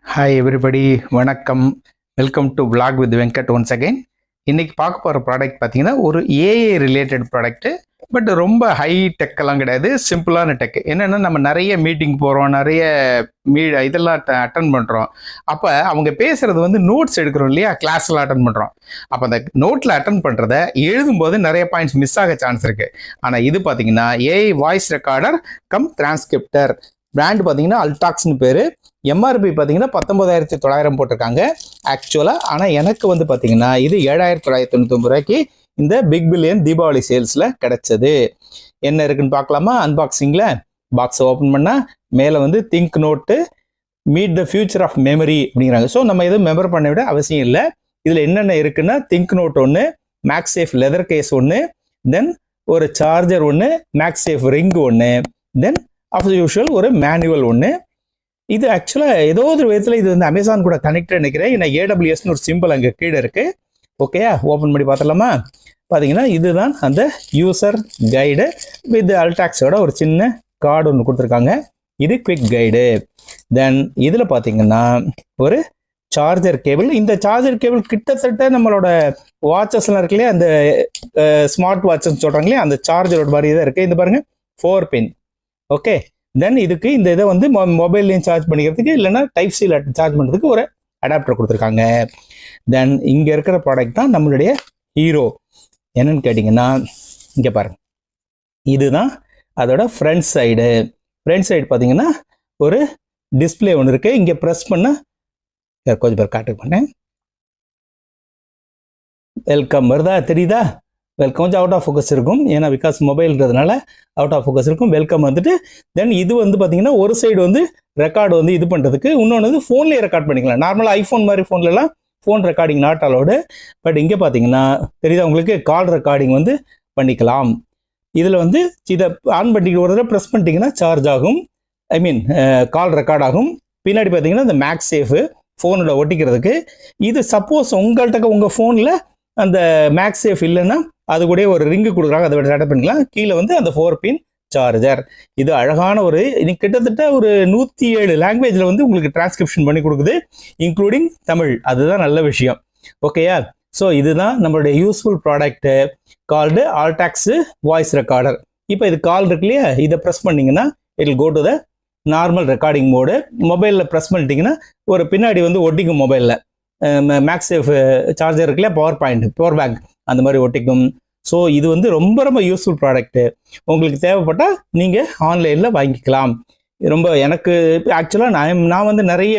Hi everybody, வணக்கம். Welcome to vlog with Venkat once again. இன்னைக்கு பார்க்க போகிற ப்ராடக்ட் பார்த்தீங்கன்னா ஒரு ஏஐ ரிலேட்டட் ப்ராடக்ட்டு. பட் ரொம்ப ஹை டெக்கெல்லாம் கிடையாது, சிம்பிளான டெக். என்னென்னா நம்ம நிறைய மீட்டிங் போகிறோம், நிறைய இதெல்லாம் அட்டன் பண்ணுறோம். அப்போ அவங்க பேசுகிறது வந்து நோட்ஸ் எடுக்கிறோம் இல்லையா, கிளாஸ்லாம் அட்டன் பண்ணுறோம். அப்போ அந்த நோட்டில் அட்டன் பண்ணுறத எழுதும்போது நிறைய பாயிண்ட்ஸ் மிஸ் ஆக சான்ஸ் இருக்குது. ஆனால் இது பார்த்தீங்கன்னா AI voice recorder cum transcriptor. Brand பார்த்தீங்கன்னா அல்டாக்ஸ்னு பேர். எம்ஆர்பி பார்த்தீங்கன்னா 19,900 போட்டிருக்காங்க ஆக்சுவலாக. ஆனால் எனக்கு வந்து பார்த்தீங்கன்னா இது 7,999 ரூபாய்க்கு இந்த பிக் பில்லியன் தீபாவளி சேல்ஸில் கிடைச்சது. என்ன இருக்குன்னு பார்க்கலாமா? அன்பாக்சிங்கில் பாக்ஸை ஓப்பன் பண்ணால் மேலே வந்து think note meet the future of memory அப்படிங்கிறாங்க. ஸோ நம்ம எதுவும் மெமர் பண்ண விட அவசியம் இல்லை. இதில் என்னென்ன இருக்குன்னா திங்க் நோட் ஒன்று, மேக்ஸேஃப் லெதர் கேஸ் ஒன்று, தென் ஒரு சார்ஜர் ஒன்று, மேக்ஸேஃப் ரிங் ஒன்று, தென் ஆஃப் யூஷுவல் ஒரு மேனுவல் ஒன்று. இது ஆக்சுவலாக ஏதோ ஒரு விதத்தில் இது வந்து அமேசான் கூட கனெக்ட் நினைக்கிறேன். ஏன்னா ஏடபிள்யூஎஸ்னு ஒரு சிம்பிள் அங்கே கீழே இருக்குது. ஓகேயா, ஓப்பன் பண்ணி பார்த்துடலாமா? பார்த்தீங்கன்னா இதுதான் அந்த யூசர் கைடு வித் அல்டாக்ஸோட ஒரு சின்ன கார்டு ஒன்று கொடுத்துருக்காங்க. இது குவிக் கைடு. தென் இதில் பார்த்தீங்கன்னா ஒரு சார்ஜர் கேபிள். இந்த சார்ஜர் கேபிள் கிட்டத்தட்ட நம்மளோட வாட்சஸ்லாம் இருக்கு இல்லையா, அந்த ஸ்மார்ட் வாட்சஸ் சொல்கிறாங்களே அந்த சார்ஜரோட மாதிரி தான் இருக்குது. இந்த பாருங்கள் 4 பின். ஓகே, தென் இதுக்கு இந்த இதை வந்து மொபைல்லையும் சார்ஜ் பண்ணிக்கிறதுக்கு, இல்லைன்னா டைப் சியில் சார்ஜ் பண்ணுறதுக்கு ஒரு அடாப்டர் கொடுத்துருக்காங்க. தென் இங்கே இருக்கிற ப்ராடக்ட் தான் நம்மளுடைய ஹீரோ. என்னன்னு கேட்டிங்கன்னா இங்கே பாருங்க, இதுதான் அதோட ஃப்ரண்ட் சைடு. ஃப்ரண்ட் சைடு பார்த்தீங்கன்னா ஒரு டிஸ்பிளே ஒன்று இருக்குது. இங்கே ப்ரெஸ் பண்ணால் கொஞ்சம் பேர் காட்டு பண்ணேன். வெல்கம் வருதா, தெரியுதா? வெல்கம் கொஞ்சம் அவுட் ஆஃப் ஃபோக்கஸ் இருக்கும், ஏன்னா பிகாஸ் மொபைல்ன்றதுனால அவுட் ஆஃப் ஃபோக்கஸ் இருக்கும். வெல்கம் வந்துட்டு தென் இது வந்து பார்த்தீங்கன்னா ஒரு சைடு வந்து ரெக்கார்டு வந்து இது பண்ணுறதுக்கு, இன்னொன்று வந்து ஃபோன்லேயே ரெக்கார்ட் பண்ணிக்கலாம். நார்மலாக ஐஃபோன் மாதிரி ஃபோன்லலாம் phone recording not allowed. But இங்கே பார்த்தீங்கன்னா தெரியுதா உங்களுக்கு, கால் ரெக்கார்டிங் வந்து பண்ணிக்கலாம். இதில் வந்து இதை ஆன் பண்ணிட்டு ஒரு தடவை ப்ரெஸ் பண்ணிட்டீங்கன்னா சார்ஜ் ஆகும், ஐ மீன் கால் ரெக்கார்ட் ஆகும். பின்னாடி பார்த்தீங்கன்னா இந்த மேக்ஸேஃபு ஃபோனோட ஒட்டிக்கிறதுக்கு. இது சப்போஸ் உங்கள்கிட்ட உங்கள் ஃபோனில் அந்த மேக்ஸேஃப் இல்லைன்னா அது கூட ஒரு ரிங்கு கொடுக்குறாங்க, அதை விட செட்டப் பண்ணிக்கலாம். கீழே வந்து அந்த 4 பின் சார்ஜர். இது அழகான ஒரு இன்னைக்கு கிட்டத்தட்ட ஒரு 107 லாங்குவேஜில் வந்து உங்களுக்கு டிரான்ஸ்கிரிப்ஷன் பண்ணி கொடுக்குது, இன்க்ளூடிங் தமிழ். அதுதான் நல்ல விஷயம். ஓகேயா, ஸோ இதுதான் நம்மளுடைய useful product called Altox voice recorder. இப்போ இது கால் இருக்கு இல்லையா, இதை ப்ரெஸ் பண்ணிங்கன்னா it will go to the normal recording mode. மொபைலில் ப்ரெஸ் பண்ணிட்டீங்கன்னா ஒரு பின்னாடி வந்து ஒட்டிக்கும் மொபைலில் மேக்ஸேஃப் சார்ஜர் இருக்குல்ல, பவர் பேங்க் அந்த மாதிரி ஒட்டிக்கும். ஸோ இது வந்து ரொம்ப ரொம்ப யூஸ்ஃபுல் ப்ராடக்ட்டு. உங்களுக்கு தேவைப்பட்டால் நீங்கள் ஆன்லைனில் வாங்கிக்கலாம். ரொம்ப எனக்கு ஆக்சுவலாக நான் வந்து நிறைய